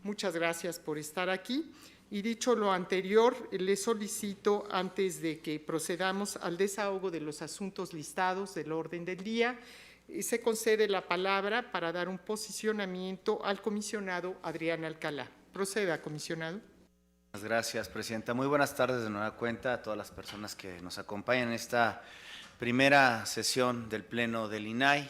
Muchas gracias por estar aquí. Y dicho lo anterior, le solicito, antes de que procedamos al desahogo de los asuntos listados del orden del día, se concede la palabra para dar un posicionamiento al comisionado Adrián Alcalá. Proceda, comisionado. Muchas gracias, presidenta. Muy buenas tardes de nueva cuenta a todas las personas que nos acompañan en esta primera sesión del Pleno del INAI.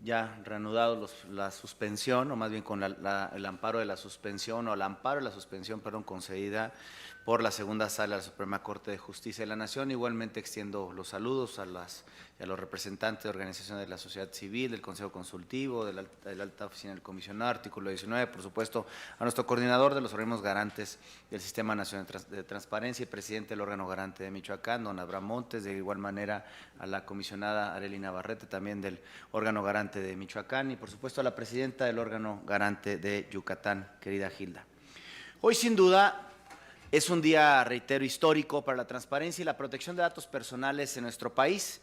Ya reanudado la suspensión, o más bien con el amparo de la suspensión, o el amparo de la suspensión, perdón, concedida por la segunda sala de la Suprema Corte de Justicia de la Nación. Igualmente extiendo los saludos a los representantes de organizaciones de la sociedad civil, del Consejo Consultivo, de la Alta Oficina del Comisionado, artículo 19, por supuesto, a nuestro coordinador de los organismos garantes del Sistema Nacional de Transparencia y presidente del órgano garante de Michoacán, don Abraham Montes, de igual manera a la comisionada Arely Navarrete, también del órgano garante de Michoacán, y por supuesto a la presidenta del órgano garante de Yucatán, querida Gilda. Hoy, sin duda, es un día, reitero, histórico para la transparencia y la protección de datos personales en nuestro país,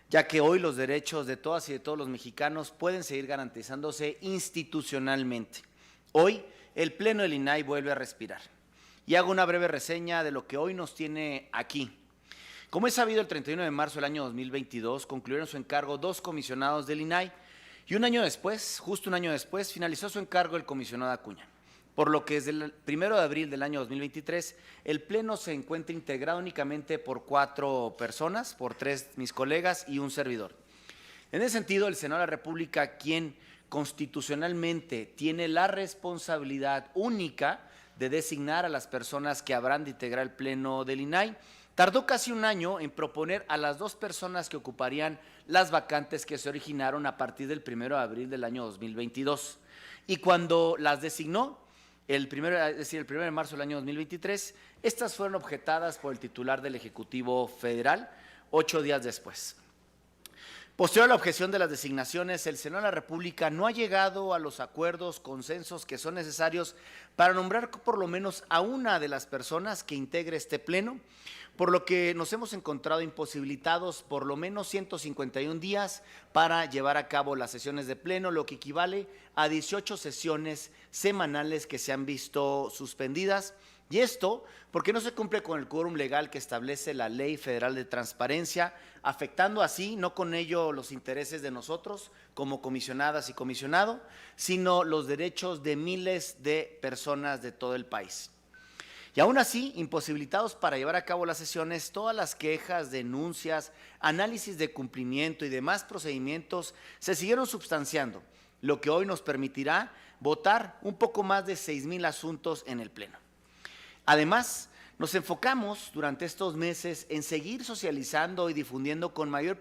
ya que hoy los derechos de todas y de todos los mexicanos pueden seguir garantizándose institucionalmente. Hoy, el Pleno del INAI vuelve a respirar. Y hago una breve reseña de lo que hoy nos tiene aquí. Como es sabido, el 31 de marzo del año 2022 concluyeron su encargo 2 comisionados del INAI y un año después, justo un año después, finalizó su encargo el comisionado Acuña. Por lo que desde el 1 de abril del año 2023, el Pleno se encuentra integrado únicamente por 4 personas, por 3 mis colegas y un servidor. En ese sentido, el Senado de la República, quien constitucionalmente tiene la responsabilidad única de designar a las personas que habrán de integrar el Pleno del INAI, tardó casi un año en proponer a las 2 personas que ocuparían las vacantes que se originaron a partir del 1 de abril del año 2022. Y cuando las designó, el 1 de marzo del año 2023, estas fueron objetadas por el titular del Ejecutivo Federal 8 días después. Posterior a la objeción de las designaciones, el Senado de la República no ha llegado a los acuerdos, consensos que son necesarios para nombrar por lo menos a una de las personas que integre este Pleno, por lo que nos hemos encontrado imposibilitados por lo menos 151 días para llevar a cabo las sesiones de Pleno, lo que equivale a 18 sesiones semanales que se han visto suspendidas. Y esto porque no se cumple con el quórum legal que establece la Ley Federal de Transparencia, afectando así, no con ello los intereses de nosotros como comisionadas y comisionado, sino los derechos de miles de personas de todo el país. Y aún así, imposibilitados para llevar a cabo las sesiones, todas las quejas, denuncias, análisis de cumplimiento y demás procedimientos se siguieron substanciando, lo que hoy nos permitirá votar un poco más de 6,000 asuntos en el Pleno. Además, nos enfocamos durante estos meses en seguir socializando y difundiendo con mayor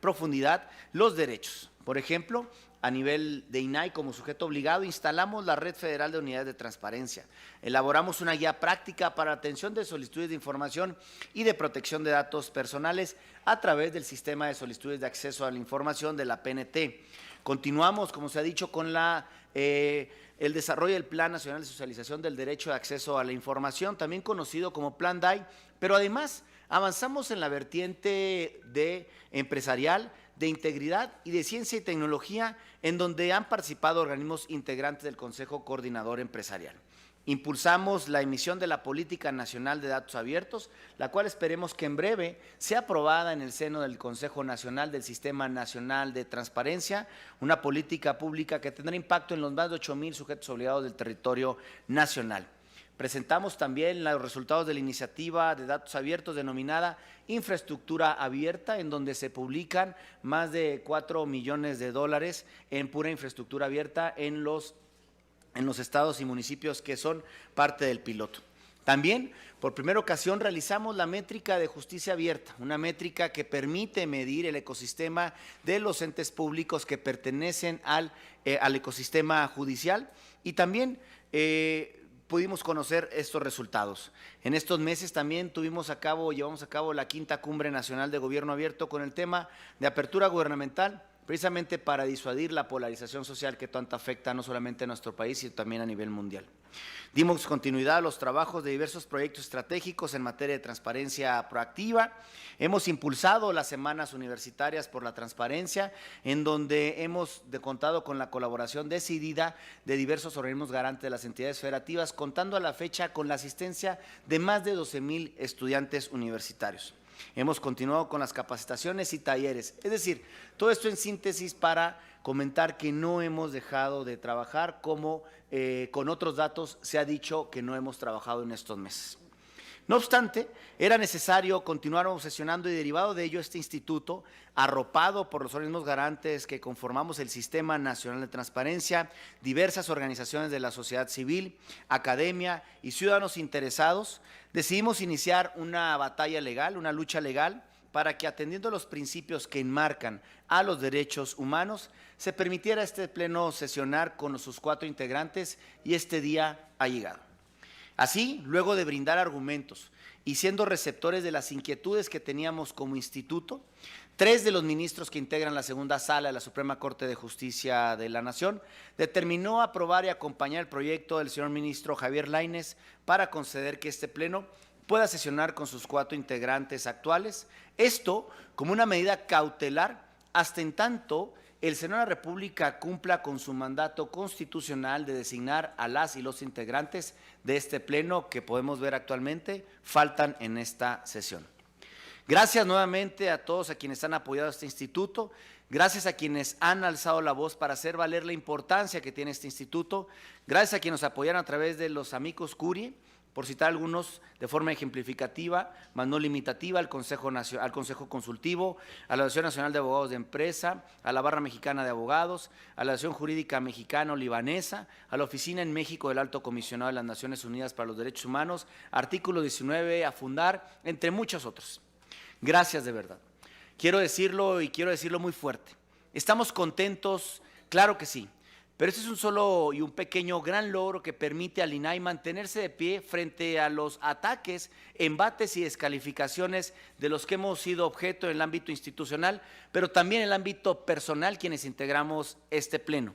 profundidad los derechos. Por ejemplo, a nivel de INAI, como sujeto obligado, instalamos la Red Federal de Unidades de Transparencia. Elaboramos una guía práctica para atención de solicitudes de información y de protección de datos personales a través del Sistema de Solicitudes de Acceso a la Información de la PNT. Continuamos, como se ha dicho, con el desarrollo del Plan Nacional de Socialización del Derecho de Acceso a la Información, también conocido como Plan DAI, pero además avanzamos en la vertiente empresarial, de integridad y de ciencia y tecnología, en donde han participado organismos integrantes del Consejo Coordinador Empresarial. Impulsamos la emisión de la Política Nacional de Datos Abiertos, la cual esperemos que en breve sea aprobada en el seno del Consejo Nacional del Sistema Nacional de Transparencia, una política pública que tendrá impacto en los más de 8,000 sujetos obligados del territorio nacional. Presentamos también los resultados de la iniciativa de datos abiertos denominada Infraestructura Abierta, en donde se publican más de $4 millones en pura infraestructura abierta en los estados y municipios que son parte del piloto. También, por primera ocasión, realizamos la métrica de justicia abierta, una métrica que permite medir el ecosistema de los entes públicos que pertenecen al ecosistema judicial, y también pudimos conocer estos resultados. En estos meses también llevamos a cabo la 5ª Cumbre Nacional de Gobierno Abierto con el tema de apertura gubernamental, precisamente para disuadir la polarización social que tanto afecta no solamente a nuestro país, sino también a nivel mundial. Dimos continuidad a los trabajos de diversos proyectos estratégicos en materia de transparencia proactiva. Hemos impulsado las semanas universitarias por la transparencia, en donde hemos contado con la colaboración decidida de diversos organismos garantes de las entidades federativas, contando a la fecha con la asistencia de más de 12,000 estudiantes universitarios. Hemos continuado con las capacitaciones y talleres, es decir, todo esto en síntesis para comentar que no hemos dejado de trabajar, como con otros datos se ha dicho que no hemos trabajado en estos meses. No obstante, era necesario continuar obsesionando y derivado de ello este instituto, arropado por los organismos garantes que conformamos el Sistema Nacional de Transparencia, diversas organizaciones de la sociedad civil, academia y ciudadanos interesados, decidimos iniciar una batalla legal, una lucha legal, para que, atendiendo los principios que enmarcan a los derechos humanos, se permitiera este pleno sesionar con sus 4 integrantes, y este día ha llegado. Así, luego de brindar argumentos y siendo receptores de las inquietudes que teníamos como instituto, 3 de los ministros que integran la segunda sala de la Suprema Corte de Justicia de la Nación determinó aprobar y acompañar el proyecto del señor ministro Javier Lainez para conceder que este pleno pueda sesionar con sus 4 integrantes actuales, esto como una medida cautelar hasta en tanto el Senado de la República cumpla con su mandato constitucional de designar a las y los integrantes de este pleno que podemos ver actualmente faltan en esta sesión. Gracias nuevamente a todos a quienes han apoyado a este instituto, gracias a quienes han alzado la voz para hacer valer la importancia que tiene este instituto, gracias a quienes nos apoyaron a través de los amicus curiae, por citar algunos de forma ejemplificativa, más no limitativa, al Consejo Consultivo, a la Asociación Nacional de Abogados de Empresa, a la Barra Mexicana de Abogados, a la Asociación Jurídica Mexicano-Libanesa, a la Oficina en México del Alto Comisionado de las Naciones Unidas para los Derechos Humanos, Artículo 19, a Fundar, entre muchos otros. Gracias de verdad. Quiero decirlo y quiero decirlo muy fuerte. ¿Estamos contentos? Claro que sí. Pero este es un solo y un pequeño gran logro que permite al INAI mantenerse de pie frente a los ataques, embates y descalificaciones de los que hemos sido objeto en el ámbito institucional, pero también en el ámbito personal quienes integramos este pleno.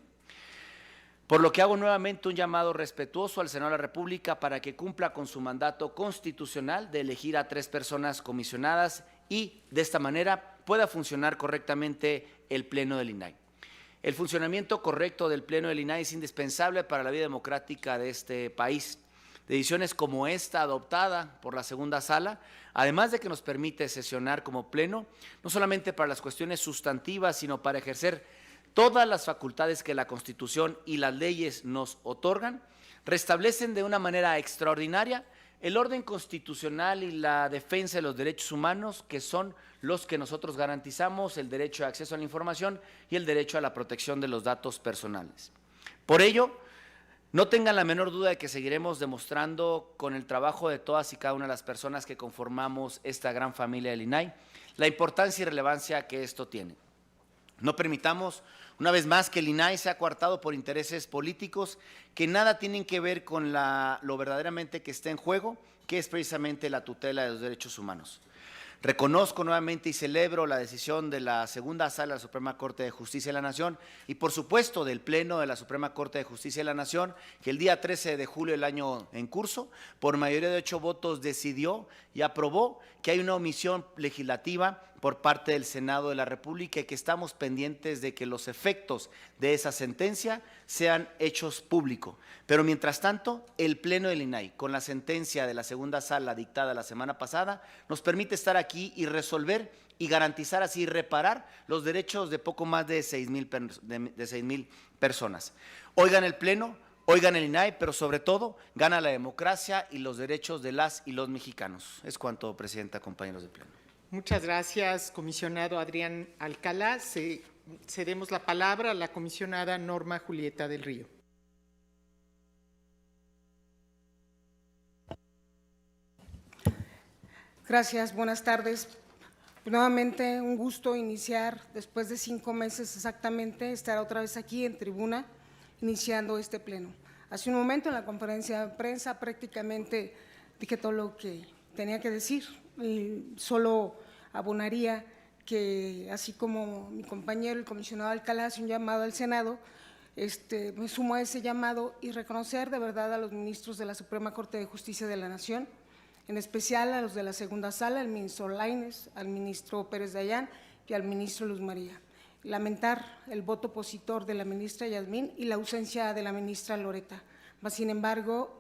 Por lo que hago nuevamente un llamado respetuoso al Senado de la República para que cumpla con su mandato constitucional de elegir a 3 personas comisionadas y de esta manera pueda funcionar correctamente el pleno del INAI. El funcionamiento correcto del pleno del INAI es indispensable para la vida democrática de este país. Decisiones como esta adoptada por la segunda sala, además de que nos permite sesionar como pleno, no solamente para las cuestiones sustantivas, sino para ejercer todas las facultades que la Constitución y las leyes nos otorgan, restablecen de una manera extraordinaria el orden constitucional y la defensa de los derechos humanos, que son los que nosotros garantizamos, el derecho de acceso a la información y el derecho a la protección de los datos personales. Por ello, no tengan la menor duda de que seguiremos demostrando con el trabajo de todas y cada una de las personas que conformamos esta gran familia del INAI, la importancia y relevancia que esto tiene. No permitamos una vez más que el INAI sea coartado por intereses políticos que nada tienen que ver con lo verdaderamente que está en juego, que es precisamente la tutela de los derechos humanos. Reconozco nuevamente y celebro la decisión de la segunda sala de la Suprema Corte de Justicia de la Nación y por supuesto del Pleno de la Suprema Corte de Justicia de la Nación, que el día 13 de julio del año en curso, por mayoría de 8 votos decidió y aprobó que hay una omisión legislativa por parte del Senado de la República y que estamos pendientes de que los efectos de esa sentencia sean hechos públicos. Pero mientras tanto, el Pleno del INAI, con la sentencia de la segunda sala dictada la semana pasada, nos permite estar aquí y resolver y garantizar así y reparar los derechos de poco más de 6,000 personas. Oigan el Pleno, oigan el INAI, pero sobre todo gana la democracia y los derechos de las y los mexicanos. Es cuanto, Presidenta, compañeros del Pleno. Muchas gracias, comisionado Adrián Alcalá. Cedemos la palabra a la comisionada Norma Julieta del Río. Gracias, buenas tardes. Nuevamente un gusto iniciar, después de 5 meses exactamente, estar otra vez aquí en tribuna, iniciando este pleno. Hace un momento en la conferencia de prensa prácticamente dije todo lo que tenía que decir y solo abonaría que así como mi compañero, el comisionado Alcalá, hace un llamado al Senado, me sumo a ese llamado y reconocer de verdad a los ministros de la Suprema Corte de Justicia de la Nación, en especial a los de la segunda sala, al ministro Lainez, al ministro Pérez Dayán y al ministro Luz María. Lamentar el voto opositor de la ministra Yasmín y la ausencia de la ministra Loreta. Mas, sin embargo,